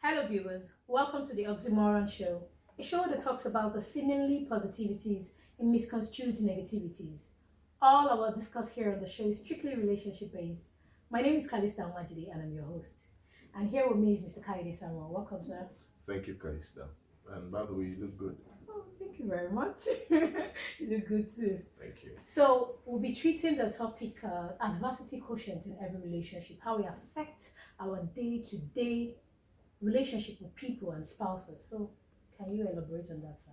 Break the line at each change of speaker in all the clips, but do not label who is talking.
Hello, viewers. Welcome to the Oxymoron Show, a show that talks about the seemingly positivities and misconstrued negativities. All our discuss here on the show is strictly relationship based. My name is Kalista Majidi and I'm your host. And here with me is Mr. Kaide Samuel. Welcome, sir.
Thank you, Kalista. And by the way, you look good.
Oh, thank you very much. You look good too.
Thank you.
So, we'll be treating the topic adversity quotient in every relationship, how it affects our day to day relationship with people and spouses. So, can you elaborate on that, sir?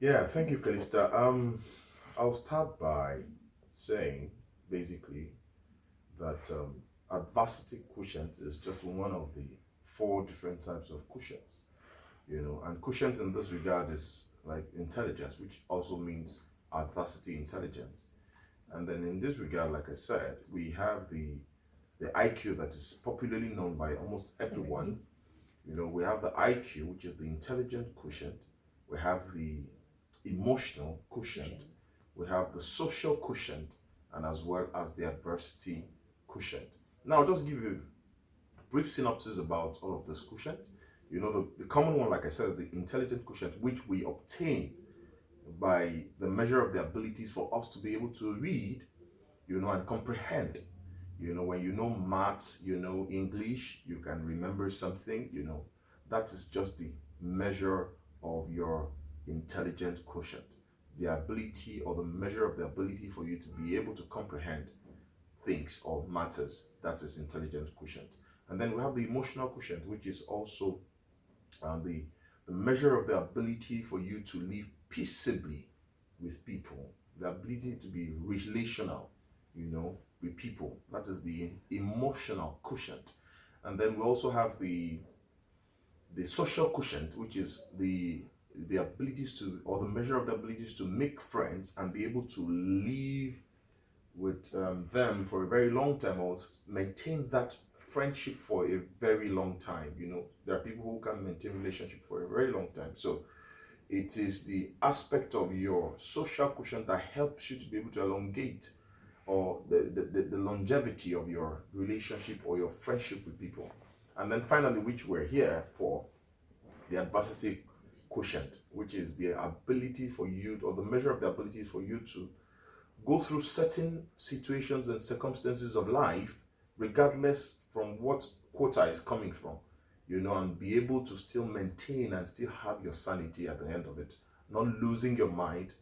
Yeah, thank you, Kalista. I'll start by saying basically that adversity quotient is just one of the four different types of quotients, and quotient in this regard is like intelligence, which also means adversity intelligence. And then in this regard, like I said, we have the IQ that is popularly known by almost everyone. We have the IQ, which is the intelligent quotient. We have the emotional quotient. We have the social quotient, and as well as the adversity quotient. Now, I'll just give you a brief synopsis about all of this quotient. The common one, like I said, is the intelligent quotient, which we obtain by the measure of the abilities for us to be able to read, and comprehend. When you know maths, English, you can remember something, that is just the measure of your intelligent quotient. The ability or the measure of the ability for you to be able to comprehend things or matters, that is intelligent quotient. And then we have the emotional quotient, which is also the measure of the ability for you to live peaceably with people, the ability to be relational, with people. That is the emotional quotient. And then we also have the social quotient, which is the abilities to, or the measure of the abilities to make friends and be able to live with them for a very long time, or maintain that friendship for a very long time. There are people who can maintain relationship for a very long time. So it is the aspect of your social quotient that helps you to be able to elongate or the longevity of your relationship or your friendship with people. And then finally, which we're here for, the adversity quotient, which is the ability for you, or the measure of the ability for you to go through certain situations and circumstances of life, regardless from what quota is coming from, and be able to still maintain and still have your sanity at the end of it, not losing your mind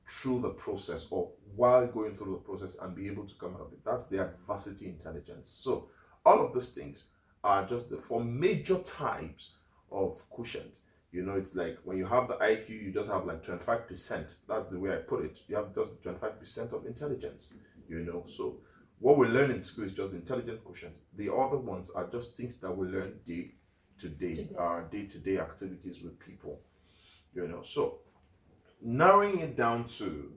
through the process or while going through the process, and be able to come out of it. That's the adversity intelligence. So all of those things are just the four major types of quotient. It's like when you have the IQ, you just have like 25%. That's the way I put it. You have just the 25% of intelligence, So what we learn in school is just the intelligent quotient. The other ones are just things that we learn day to day, our day-to-day activities with people, So narrowing it down to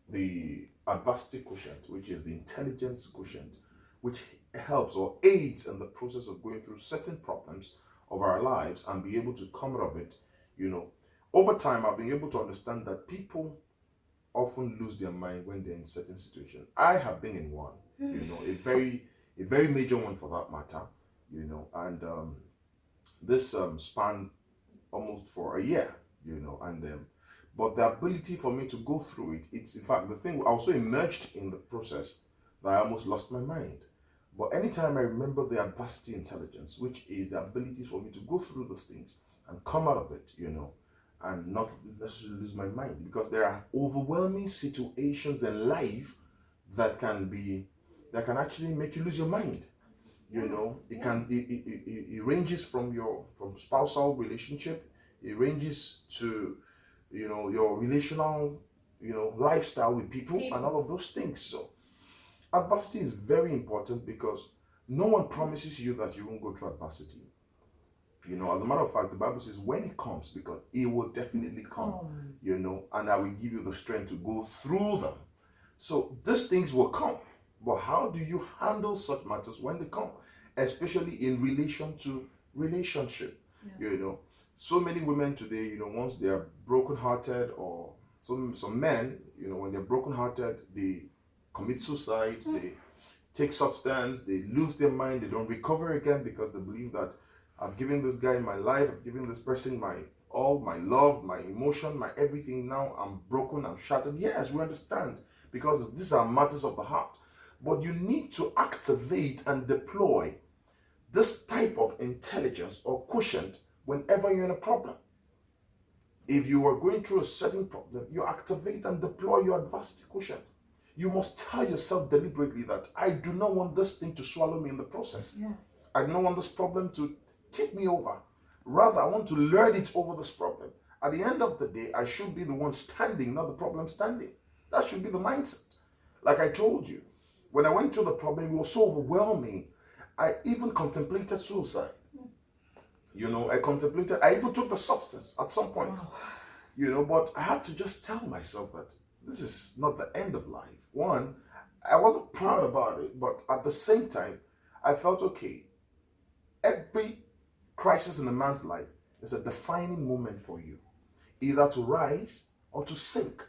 the adversity quotient, which is the intelligence quotient, which helps or aids in the process of going through certain problems of our lives and be able to come out of it. Over time, I've been able to understand that people often lose their mind when they're in certain situations. I have been in one, a very major one for that matter, and this spanned almost for a year, and but the ability for me to go through it, it's in fact the thing, I also emerged in the process that I almost lost my mind. But anytime I remember the adversity intelligence, which is the ability for me to go through those things and come out of it, and not necessarily lose my mind, because there are overwhelming situations in life that can actually make you lose your mind. It ranges from spousal relationship, it ranges to your relational lifestyle with people and all of those things. So adversity is very important because no one promises you that you won't go through adversity. As a matter of fact, the Bible says when it comes, because it will definitely come, and I will give you the strength to go through them. So these things will come. But how do you handle such matters when they come? Especially in relation to relationship. So many women today, once they are brokenhearted, or some men, when they're brokenhearted, they commit suicide, they take substance, they lose their mind, they don't recover again because they believe that I've given this guy my life, I've given this person my all, my love, my emotion, my everything. Now I'm broken, I'm shattered. Yes, we understand because these are matters of the heart. But you need to activate and deploy this type of intelligence or quotient whenever you're in a problem. If you are going through a certain problem, you activate and deploy your adversity quotient. You must tell yourself deliberately that I do not want this thing to swallow me in the process.
Yeah.
I do not want this problem to take me over. Rather, I want to learn it over this problem. At the end of the day, I should be the one standing, not the problem standing. That should be the mindset. Like I told you, when I went through the problem, it was so overwhelming. I even contemplated suicide. I even took the substance at some point.
Wow.
But I had to just tell myself that this is not the end of life. One, I wasn't proud about it, but at the same time, I felt okay. Every crisis in a man's life is a defining moment for you, either to rise or to sink.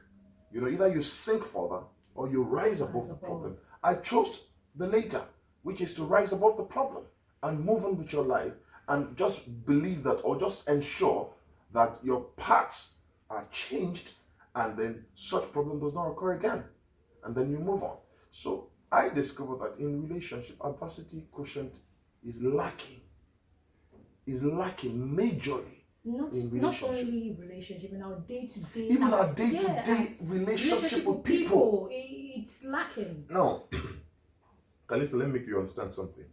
Either you sink further or you rise above the problem. I chose the later, which is to rise above the problem and move on with your life and just believe that, or just ensure that your paths are changed and then such problem does not occur again. And then you move on. So I discovered that in relationship, adversity quotient is lacking majorly.
Not only relationship, in our day-to-day,
even our day-to-day relationship with people,
it's lacking.
No, Kalista, let me make you understand something.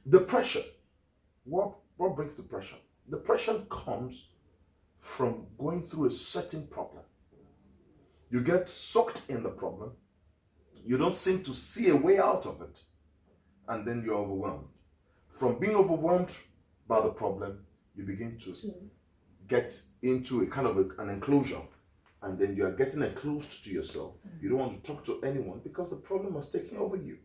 Depression. What brings depression? Depression comes from going through a certain problem. You get sucked in the problem. You don't seem to see a way out of it. And then you're overwhelmed. From being overwhelmed by the problem, you begin to get into a kind of an enclosure. And then you are getting enclosed to yourself. You don't want to talk to anyone because the problem has taken over you.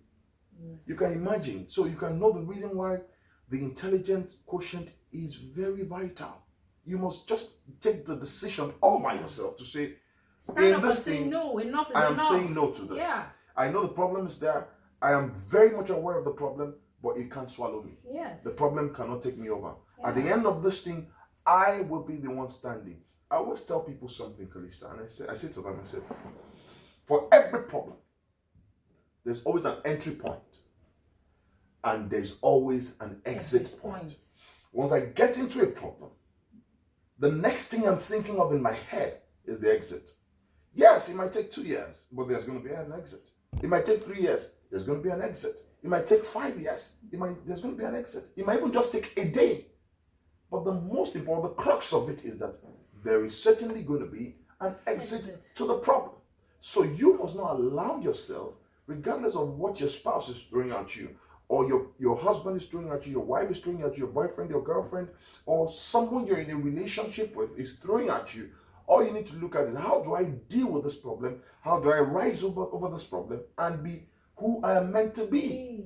You can imagine. So you can know the reason why the intelligence quotient is very vital. You must just take the decision all by yourself to say,
stand up and say no, enough is enough.
I am saying no to this.
Yeah.
I know the problem is there. I am very much aware of the problem, but it can't swallow me.
Yes.
The problem cannot take me over.
Yeah.
At the end of this thing, I will be the one standing. I always tell people something, Kalista, and I say to them, for every problem, there's always an entry point. And there's always an exit point. Once I get into a problem, the next thing I'm thinking of in my head is the exit. Yes, it might take 2 years, but there's going to be an exit. It might take 3 years, there's going to be an exit. It might take 5 years, there's going to be an exit. It might even just take a day. But the most important, the crux of it is that there is certainly going to be an exit to the problem. So you must not allow yourself, regardless of what your spouse is throwing at you, or your husband is throwing at you, your wife is throwing at you, your boyfriend, your girlfriend, or someone you're in a relationship with is throwing at you. All you need to look at is, how do I deal with this problem? How do I rise over this problem and be who I am meant to be?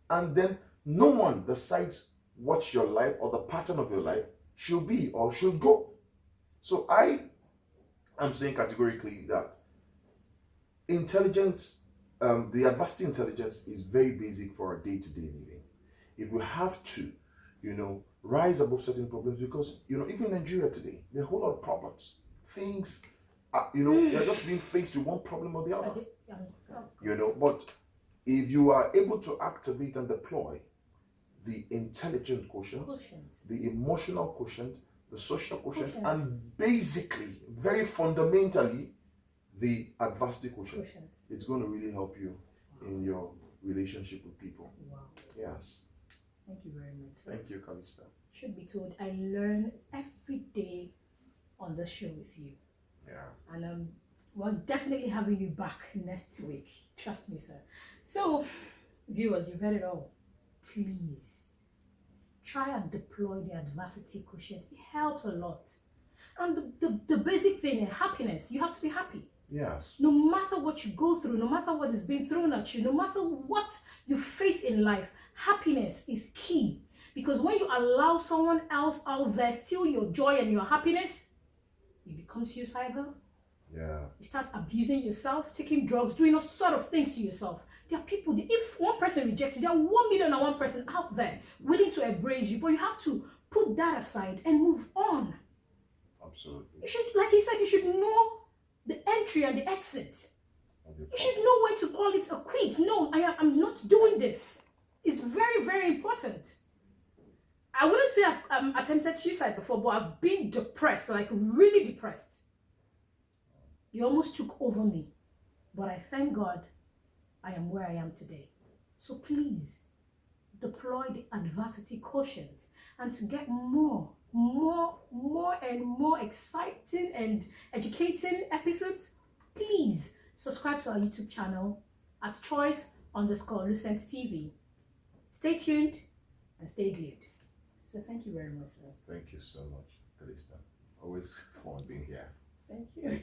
And then no one decides what your life or the pattern of your life should be or should go. So I am saying categorically that intelligence, the adversity intelligence is very basic for our day-to-day living. If we have to, rise above certain problems, because, even in Nigeria today, there are a whole lot of problems. Things, you're just being faced with one problem or the other. But if you are able to activate and deploy the intelligent quotient, the emotional quotient, the social quotient, and basically, very fundamentally, the adversity quotient, it's going to really help you in your relationship with people.
Wow.
Yes.
Thank you very much.
Thank you, Kalista.
Should be told, I learn every day on the show with you.
Yeah.
And we're definitely having you back next week. Trust me, sir. So, viewers, you've heard it all. Please try and deploy the adversity quotient. It helps a lot. And the basic thing is happiness. You have to be happy.
Yes.
No matter what you go through, no matter what is being thrown at you, no matter what you face in life, happiness is key. Because when you allow someone else out there steal your joy and your happiness, you become suicidal.
Yeah.
You start abusing yourself, taking drugs, doing all sort of things to yourself. There are people, if one person rejects you, there are 1,000,001 person out there willing to embrace you, but you have to put that aside and move on.
Absolutely.
You should, like he said, you should know the entry and the exit. You should know when to call it a quit. No, I'm not doing this. It's very, very important. I wouldn't say I've attempted suicide before, but I've been depressed, like really depressed. It almost took over me. But I thank God I am where I am today. So please, deploy the adversity quotient, and to get more and more exciting and educating episodes, please subscribe to our YouTube channel at choice_Lucent TV. Stay tuned and stay glued. So thank you very much, sir.
Thank you so much, Kalista. Always fun being here.
Thank you.